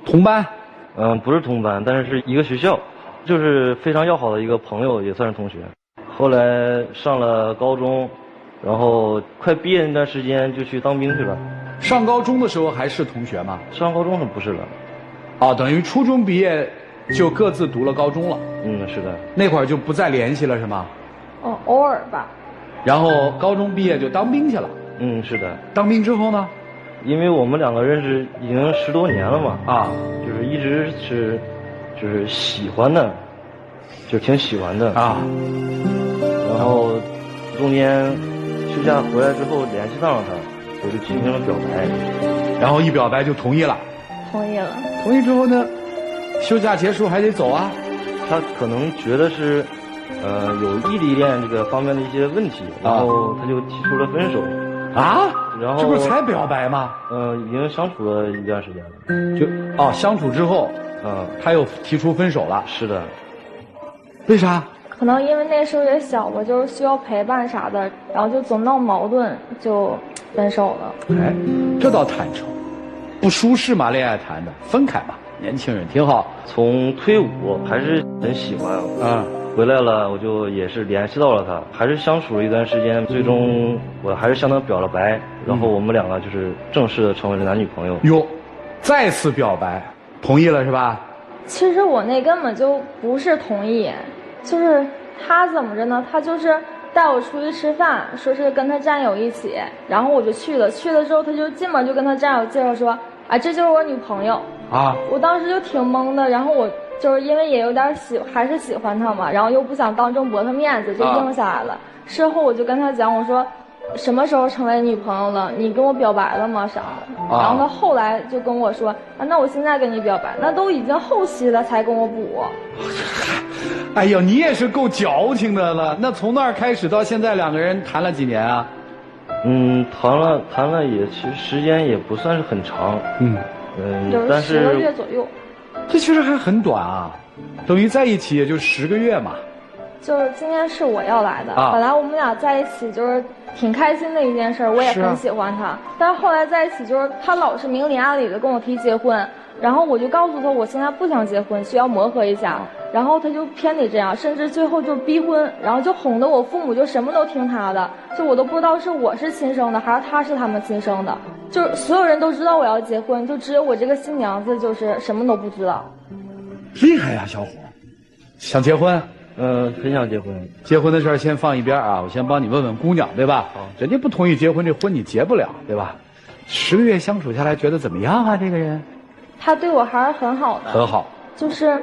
同班？不是同班，但是是一个学校，就是非常要好的一个朋友，也算是同学。后来上了高中，然后快毕业那段时间就去当兵去了。上高中的时候还是同学吗？上高中不是了。哦，等于初中毕业就各自读了高中了。是的。那会儿就不再联系了是吗？偶尔吧。然后高中毕业就当兵去了。是的。当兵之后呢？因为我们两个认识已经10多年了嘛。就是一直是，就是喜欢的，就挺喜欢的。然后中间休假回来之后联系上了他，我就进行了表白。然后一表白就同意了。同意了。同意之后呢，休假结束还得走啊。他可能觉得是，有异地恋这个方面的一些问题，然后他就提出了分手。然后这不是才表白吗？已经相处了一段时间了。就相处之后，他又提出分手了。是的。为啥？可能因为那时候也小吧，就是需要陪伴啥的，然后就总闹矛盾，就分手了。这倒坦诚。不舒适嘛，恋爱谈的，分开吧，年轻人挺好。从退伍还是很喜欢。回来了，我就也是联系到了他，还是相处了一段时间，最终我还是向他表了白，然后我们两个就是正式的成为了男女朋友。哟，再次表白，同意了是吧？其实我那根本就不是同意，就是他怎么着呢？他就是带我出去吃饭，说是跟他战友一起，然后我就去了。去了之后，他就进门就跟他战友介绍说：“这就是我女朋友。”我当时就挺懵的，然后我就是因为也有点还是喜欢他嘛，然后又不想当众驳他面子，就应下来了。事后我就跟他讲，我说什么时候成为女朋友了？你跟我表白了吗？啥的。然后他后来就跟我说：“那我现在跟你表白。”那都已经后期了才跟我补。哎呦，你也是够矫情的了。那从那儿开始到现在，两个人谈了几年啊？谈了也其实时间也不算是很长。但是10个月左右。这其实还很短啊，等于在一起也就10个月嘛。就是今天是我要来的，本来我们俩在一起就是挺开心的一件事，我也很喜欢他。但是后来在一起就是他老是明里暗里的跟我提结婚，然后我就告诉他我现在不想结婚，需要磨合一下。然后他就偏得这样，甚至最后就是逼婚，然后就哄得我父母就什么都听他的，就我都不知道是我是亲生的还是他是他们亲生的，就是所有人都知道我要结婚，就只有我这个新娘子就是什么都不知道。厉害呀，小伙，想结婚？很想结婚。结婚的事儿先放一边啊，我先帮你问问姑娘，对吧？人家不同意结婚，这婚你结不了，对吧？10个月相处下来，觉得怎么样啊？这个人？他对我还是很好的。很好。就是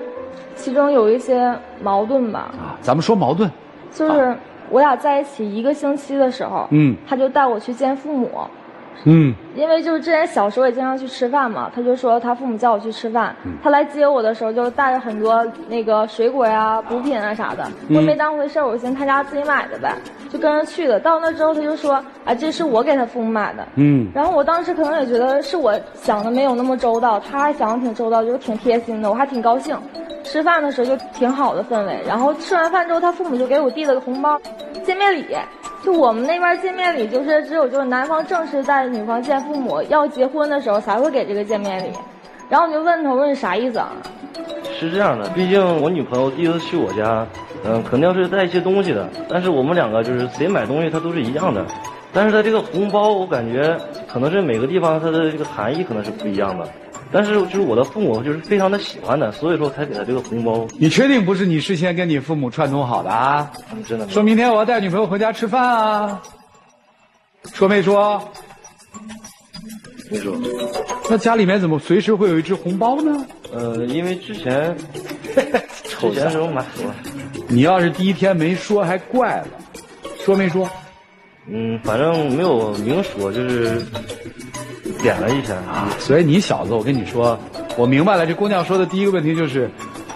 其中有一些矛盾吧。咱们说矛盾。就是我俩在一起1个星期的时候，他就带我去见父母。因为就是之前小时候也经常去吃饭嘛，他就说他父母叫我去吃饭，他来接我的时候就带着很多那个水果呀、补品啊啥的，我没当回事，我寻思他家自己买的呗，就跟着去的。到那之后他就说这是我给他父母买的。然后我当时可能也觉得是我想的没有那么周到，他还想的挺周到，就是挺贴心的，我还挺高兴。吃饭的时候就挺好的氛围，然后吃完饭之后他父母就给我递了个红包，见面礼。就我们那边见面礼就是只有就是男方正式带女方见父母要结婚的时候才会给这个见面礼。然后我就问他，我说你啥意思啊？是这样的，毕竟我女朋友第一次去我家，肯定是带一些东西的，但是我们两个就是谁买东西它都是一样的，但是它这个红包我感觉可能是每个地方它的这个含义可能是不一样的。但是就是我的父母就是非常的喜欢的，所以说才给他这个红包。你确定不是你事先跟你父母串通好的啊？真的。说明天我要带女朋友回家吃饭啊？说没说？没说。那家里面怎么随时会有一只红包呢？因为之前时候买了。你要是第一天没说还怪了，说没说？反正没有明说，就是点了一下啊。所以你小子，我跟你说，我明白了。这姑娘说的第一个问题就是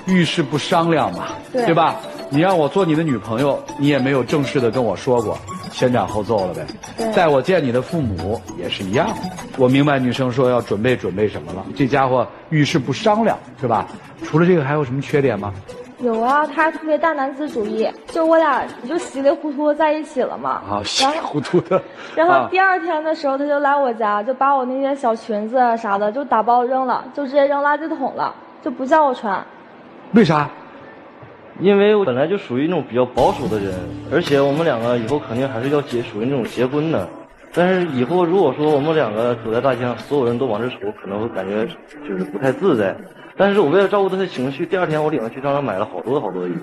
遇事不商量嘛，对吧？你让我做你的女朋友，你也没有正式的跟我说过，先斩后奏了呗。带我见你的父母也是一样的。我明白女生说要准备什么了，这家伙遇事不商量是吧？除了这个还有什么缺点吗？有啊，他还特别大男子主义，就我俩就稀里糊涂的在一起了嘛。啊，稀里糊涂的。然后第二天的时候，他就来我家，就把我那些小裙子啥的就打包扔了，就直接扔垃圾桶了，就不叫我穿。为啥？因为我本来就属于那种比较保守的人，而且我们两个以后肯定还是要属于那种结婚的。但是以后如果说我们两个走在大街上，所有人都往这瞅，可能会感觉就是不太自在。但是我为了照顾他的情绪，第二天我领他去商场买了好多衣服。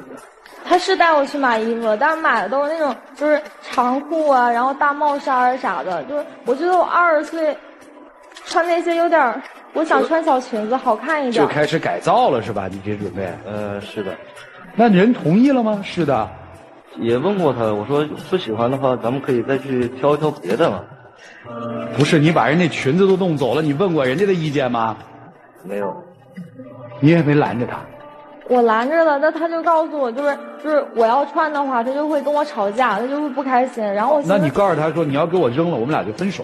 他是带我去买衣服，但是买的都是那种就是长裤啊，然后大帽衫啥的。就是我觉得我20岁穿那些有点，我想穿小裙子好看一点。就开始改造了是吧？你这准备？是的。那人同意了吗？是的。也问过他，我说不喜欢的话，咱们可以再去挑一挑别的嘛。不是，你把人家裙子都弄走了，你问过人家的意见吗？没有。你也没拦着他。我拦着了，那他就告诉我，就是我要穿的话，他就会跟我吵架，他就会不开心。然后我那你告诉他说你要给我扔了，我们俩就分手。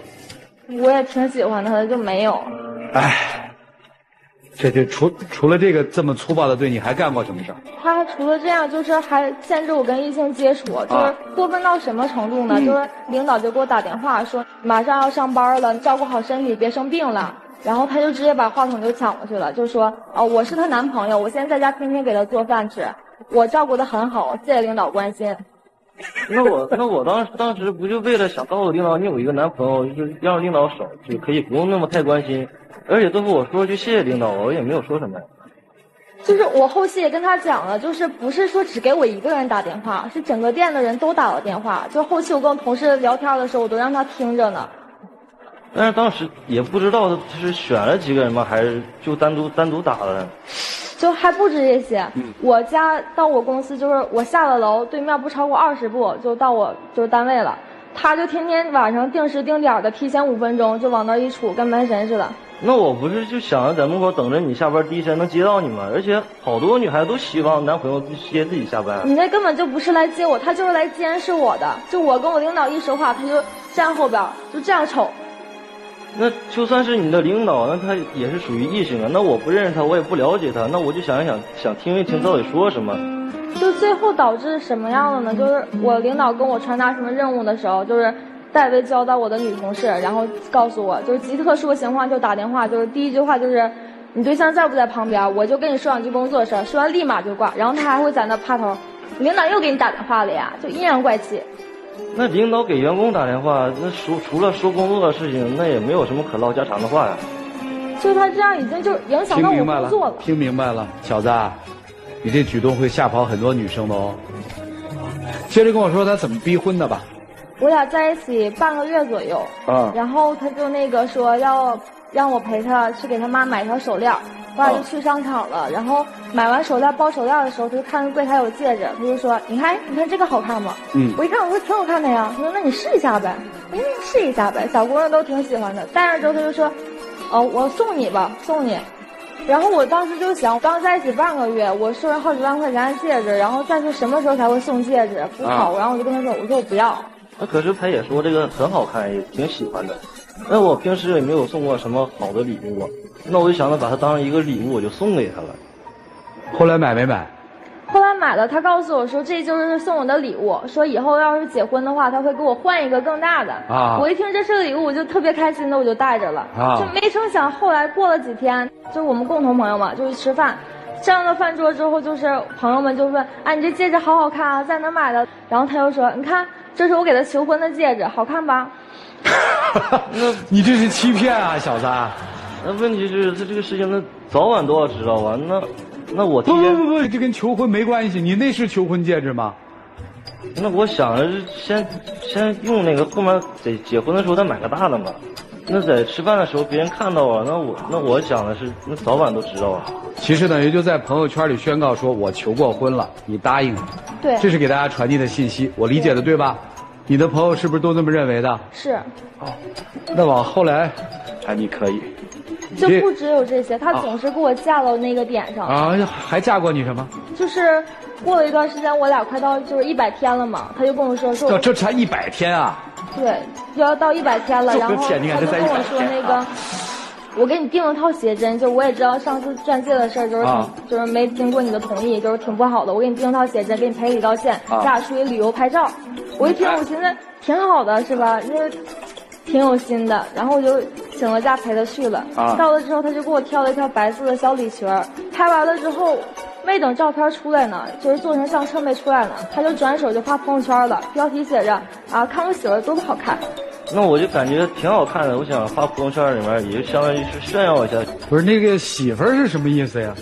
我也挺喜欢他的，就没有。哎，这除了这个这么粗暴的对你，还干过什么事儿？他除了这样，就是还限制我跟异性接触，就是过分到什么程度呢？就是领导就给我打电话说马上要上班了，照顾好身体，别生病了。然后他就直接把话筒就抢过去了，就说我是他男朋友，我现在在家天天给他做饭吃，我照顾得很好，谢谢领导关心。那我当时不就为了想告诉领导你有一个男朋友，就是让领导少就可以不用那么太关心，而且最后我说句谢谢领导，我也没有说什么。就是我后期也跟他讲了，就是不是说只给我一个人打电话，是整个店的人都打了电话，就后期我跟我同事聊天的时候，我都让他听着呢。但是当时也不知道他是选了几个人吗，还是就单独打的？就还不止这些，我家到我公司就是我下了楼，对面不超过20步就到我就是单位了。他就天天晚上定时定点的，提前5分钟就往那儿一杵，跟门神似的。那我不是就想着在门口等着你下班，第一时间能接到你吗？而且好多女孩子都希望男朋友接自己下班。你那根本就不是来接我，他就是来监视我的。就我跟我领导一说话，他就站后边就这样瞅。那就算是你的领导，那他也是属于异性啊。那我不认识他，我也不了解他，那我就想听一听到底说什么。就最后导致什么样的呢？就是我领导跟我传达什么任务的时候，就是代为交到我的女同事，然后告诉我，就是极特殊的情况就打电话，就是第一句话就是你对象在不在旁边，我就跟你说2句工作事儿，说完立马就挂。然后他还会在那趴头，领导又给你打电话了呀，就阴阳怪气。那领导给员工打电话，那除了说工作的事情，那也没有什么可唠家常的话呀。就他这样已经就影响到我工作了。听明白了，小子，你这举动会吓跑很多女生的哦。接着跟我说他怎么逼婚的吧。我俩在一起半个月左右，然后他就那个说要让我陪他去给他妈买条手链，我俩就去商场了。然后买完手链包手链的时候，他就看柜台有戒指，他就说你看这个好看吗？我一看我说挺好看的呀。他说那你试一下呗。试一下呗，小姑娘都挺喜欢的。戴上之后他就说我送你吧，送你。然后我当时就想，刚在一起半个月，我收人好几万块钱的戒指，然后再说什么时候才会送戒指？不好。然后我就跟他说，我说我不要。那可是他也说这个很好看，也挺喜欢的。那我平时也没有送过什么好的礼物，那我就想着把它当成一个礼物，我就送给他了。后来买没买？后来买了，他告诉我说这就是送我的礼物，说以后要是结婚的话，他会给我换一个更大的。我一听这是个礼物，我就特别开心的，我就带着了。就没成想后来过了几天，就是我们共同朋友嘛，就去吃饭。上了饭桌之后，就是朋友们就问，你这戒指好好看啊，在哪买的？然后他就说，你看，这是我给他求婚的戒指，好看吧？你这是欺骗啊，小子！那问题是，他这个事情他早晚都要知道啊。那我提前不，这跟求婚没关系。你那是求婚戒指吗？那我想着先用那个，后面得结婚的时候再买个大的嘛。那在吃饭的时候别人看到了，那我想的是，那早晚都知道啊。其实等于就在朋友圈里宣告说我求过婚了，你答应了。对，这是给大家传递的信息，我理解的对吧？你的朋友是不是都这么认为的？是。那往后来，你可以。就不只有这些，他总是给我架到那个点上。还架过你什么？就是过了一段时间，我俩快到就是100天了嘛，他就跟我说这才100天啊。对，要到100天了，然后他就跟我说那个，我给你订了套写真，就我也知道上次钻戒的事儿，就是没经过你的同意，就是挺不好的。我给你订了套写真，给你赔礼道歉，咱俩出去旅游拍照。我一听，我寻思挺好的，是吧？那个挺有心的。然后我就请了假陪他去了。到了之后，他就给我挑了一条白色的小礼裙，拍完了之后。没等照片出来呢，就是做成相册没出来呢，他就转手就发朋友圈了，标题写着啊，看我媳妇多不好看。那我就感觉挺好看的，我想发朋友圈里面，也就相当于是炫耀一下。不是那个媳妇儿是什么意思呀？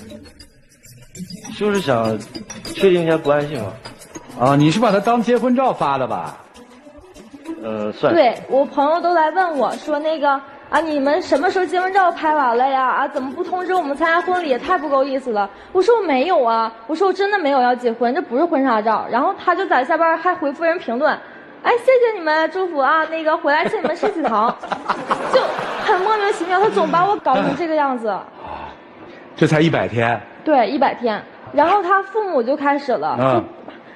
就是想确定一下关系嘛。啊，你是把它当结婚照发的吧？算。对，我朋友都来问我说那个。啊！你们什么时候结婚照拍完了呀？啊，怎么不通知我们参加婚礼？也太不够意思了！我说我没有啊，我说我真的没有要结婚，这不是婚纱照。然后他就在下边还回复人评论，哎，谢谢你们祝福啊，那个回来请你们吃喜糖，就很莫名其妙，他总把我搞成这个样子。这才100天。对，100天。然后他父母就开始了。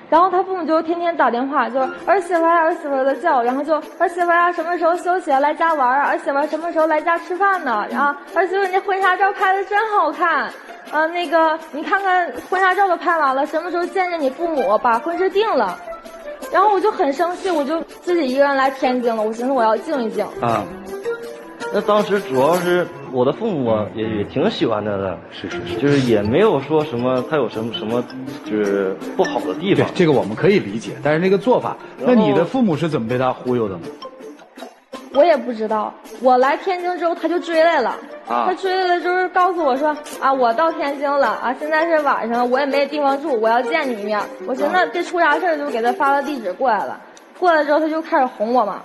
然后他父母就天天打电话，就儿媳妇呀儿媳妇的叫，然后就儿媳妇呀什么时候休息来家玩啊？儿媳妇什么时候来家吃饭呢？啊，儿媳妇你婚纱照拍的真好看，那个你看看婚纱照都拍完了，什么时候见着你父母把婚事定了？然后我就很生气，我就自己一个人来天津了，我寻思我要静一静。那当时主要是我的父母也挺喜欢他的，是，就是也没有说什么他有什么就是不好的地方。对，这个我们可以理解，但是那个做法，那你的父母是怎么被他忽悠的呢？我也不知道，我来天津之后他就追来了，他追来了就是告诉我说啊，我到天津了啊，现在是晚上，我也没地方住，我要见你一面。我寻思这出啥事儿，就给他发了地址过来了。过来之后他就开始哄我嘛，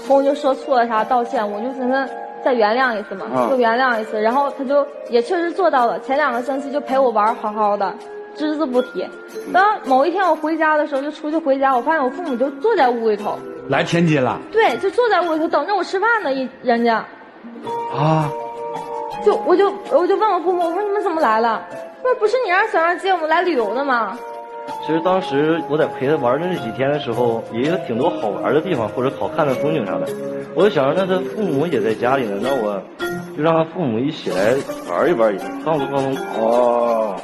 哄就说错了啥道歉，我就寻思。再原谅一次嘛，就原谅一次，然后他就也确实做到了。前2个星期就陪我玩好好的，只字不提。当某一天我回家的时候，就出去回家，我发现我父母就坐在屋里头。来天津了？对，就坐在屋里头等着我吃饭呢，人家。我就问我父母，我说你们怎么来了？那不是你想让接我们来旅游的吗？其实当时我在陪他玩的那几天的时候，也有挺多好玩的地方或者好看的风景啥的。我就想着，那他父母也在家里呢，那我就让他父母一起来玩一玩，放松放松。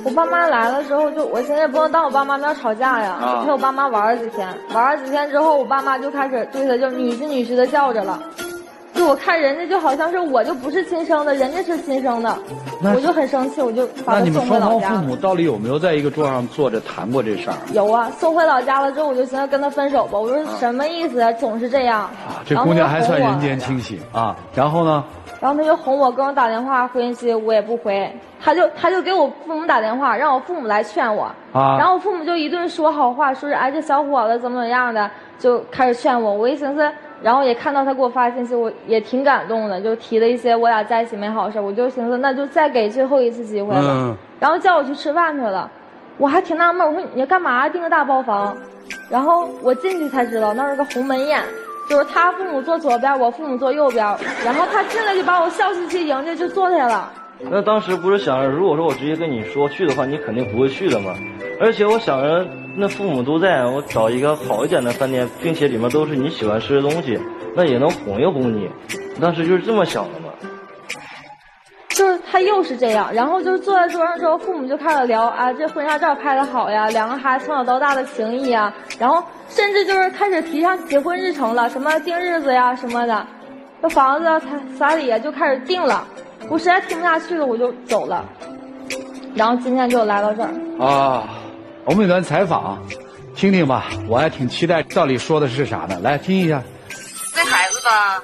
我爸妈来了之后，我现在不能当我爸妈面吵架呀，就陪我爸妈玩了几天。玩了几天之后，我爸妈就开始对他就女婿的叫着了。就我看人家就好像是我就不是亲生的，人家是亲生的，我就很生气，我就把他送回老家。那你们双方父母到底有没有在一个桌上坐着谈过这事儿？有啊，送回老家了之后，我就寻思跟他分手吧。我说什么意思啊？总是这样。这姑娘还算人间清醒啊。然后呢？然后他就哄我，跟我打电话回信息，我也不回。他就给我父母打电话，让我父母来劝我。然后我父母就一顿说好话，说是哎这小伙子怎么样的，就开始劝我。我一寻思。然后也看到他给我发信息，我也挺感动的，就提了一些我俩在一起美好的事，我就寻思那就再给最后一次机会了。然后叫我去吃饭去了，我还挺纳闷，我说你干嘛订个大包房？然后我进去才知道那是个鸿门宴，就是他父母坐左边，我父母坐右边，然后他进来就把我笑嘻嘻迎着就坐下了。那当时不是想着，如果说我直接跟你说去的话，你肯定不会去的嘛。而且我想着，那父母都在，我找一个好一点的饭店，并且里面都是你喜欢吃的东西，那也能哄一哄你。当时就是这么想的嘛。就是他又是这样，然后就是坐在桌上之后，父母就开始聊啊，这婚纱照拍得好呀，两个孩子从小到大的情谊呀，然后甚至就是开始提上结婚日程了，什么定日子呀什么的，这房子彩礼就开始定了。我实在听不下去了，我就走了。然后今天就来到这儿我们有段采访，听听吧，我还挺期待到底说的是啥呢？来听一下。这孩子吧，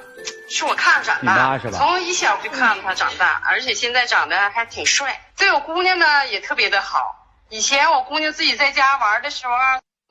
是我看着长大，你妈是吧？从一小就看着他长大，而且现在长得还挺帅。对我姑娘呢也特别的好。以前我姑娘自己在家玩的时候，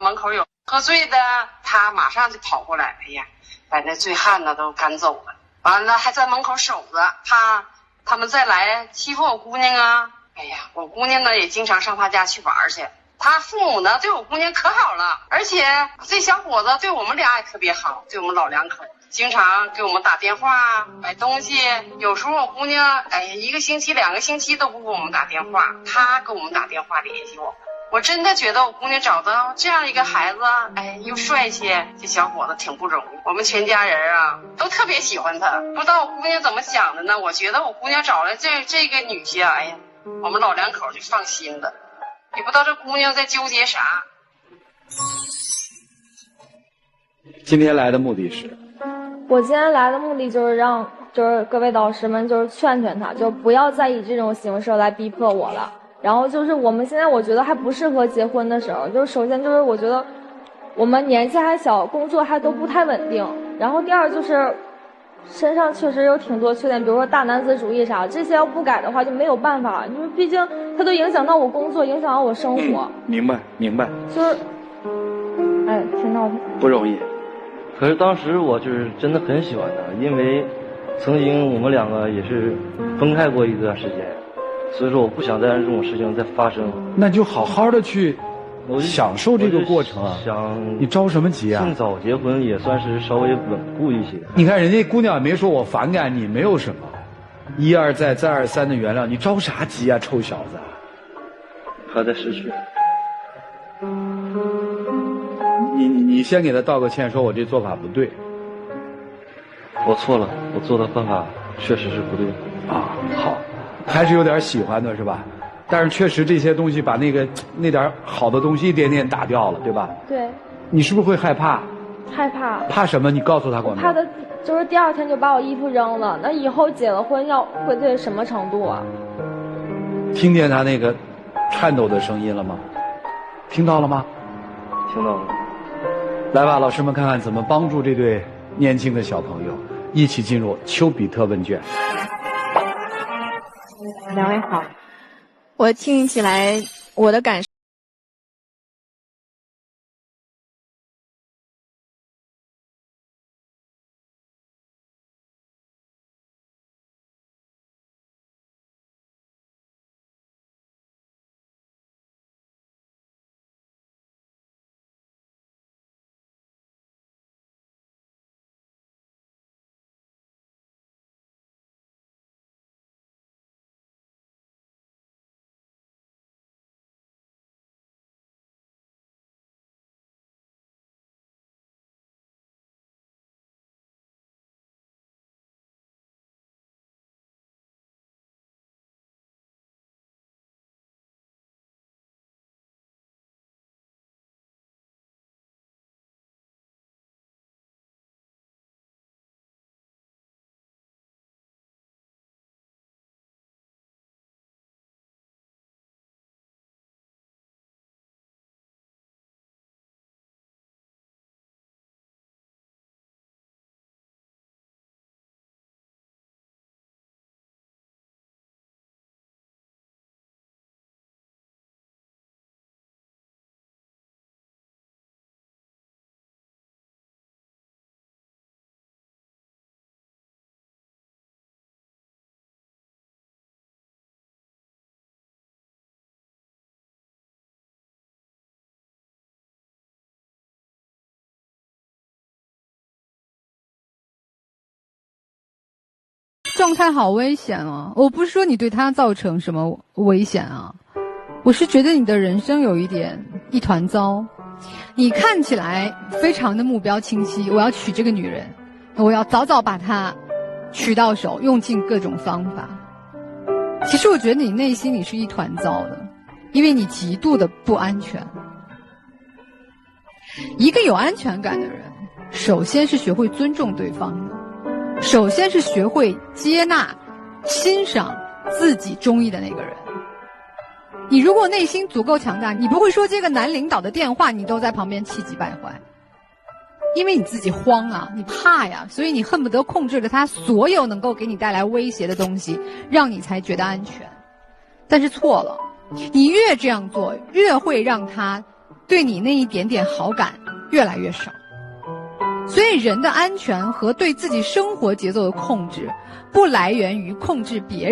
门口有喝醉的，她马上就跑过来，哎呀，把那醉汉呢都赶走了。完了还在门口守着，怕他们再来欺负我姑娘啊。哎呀，我姑娘呢也经常上他家去玩去。他父母呢对我姑娘可好了，而且这小伙子对我们俩也特别好，对我们老两口经常给我们打电话买东西。有时候我姑娘1个星期2个星期都不给我们打电话，他给我们打电话联系我。我真的觉得我姑娘找到这样一个孩子，哎，又帅气，这小伙子挺不容易。我们全家人啊都特别喜欢他。不知道我姑娘怎么想的呢？我觉得我姑娘找来这个女婿啊，哎呀，我们老两口就放心了。也不知道这姑娘在纠结啥。今天来的目的是？我今天来的目的就是各位导师们就是劝劝他，就不要再以这种形式来逼迫我了。然后就是我们现在我觉得还不适合结婚的时候，就是首先就是我觉得我们年纪还小，工作还都不太稳定。然后第二就是身上确实有挺多缺点，比如说大男子主义啥，这些要不改的话就没有办法，因为毕竟它都影响到我工作，影响到我生活。明白。就是，哎，挺闹腾。不容易。可是当时我就是真的很喜欢他，因为曾经我们两个也是分开过一段时间，所以说我不想再让这种事情再发生。那就好好的去享受这个过程啊！你着什么急啊？尽早结婚也算是稍微稳固一些。你看人家姑娘也没说我反感你，没有什么，一而再再而三的原谅你，着啥急啊，臭小子！还在失去。你先给他道个歉，说我这做法不对。我错了，我做的办法确实是不对。啊，好，还是有点喜欢的是吧？但是确实这些东西把那点好的东西一点点打掉了，对吧？对。你是不是会害怕？害怕。怕什么？你告诉他过没？怕他就是第二天就把我衣服扔了。那以后结了婚会对什么程度啊？听见他那个颤抖的声音了吗？听到了吗？听到了。来吧，老师们看看怎么帮助这对年轻的小朋友一起进入丘比特问卷。两位好，我听起来我的感受。状态好危险啊！我不是说你对他造成什么危险啊，我是觉得你的人生有一团糟。你看起来非常的目标清晰，我要娶这个女人，我要早早把她娶到手，用尽各种方法。其实我觉得你内心里是一团糟的，因为你极度的不安全。一个有安全感的人，首先是学会尊重对方的。首先是学会接纳、欣赏自己中意的那个人。你如果内心足够强大，你不会说接个男领导的电话，你都在旁边气急败坏，因为你自己慌啊，你怕呀，所以你恨不得控制了他所有能够给你带来威胁的东西，让你才觉得安全。但是错了，你越这样做，越会让他对你那一点点好感越来越少。所以人的安全和对自己生活节奏的控制，不来源于控制别人。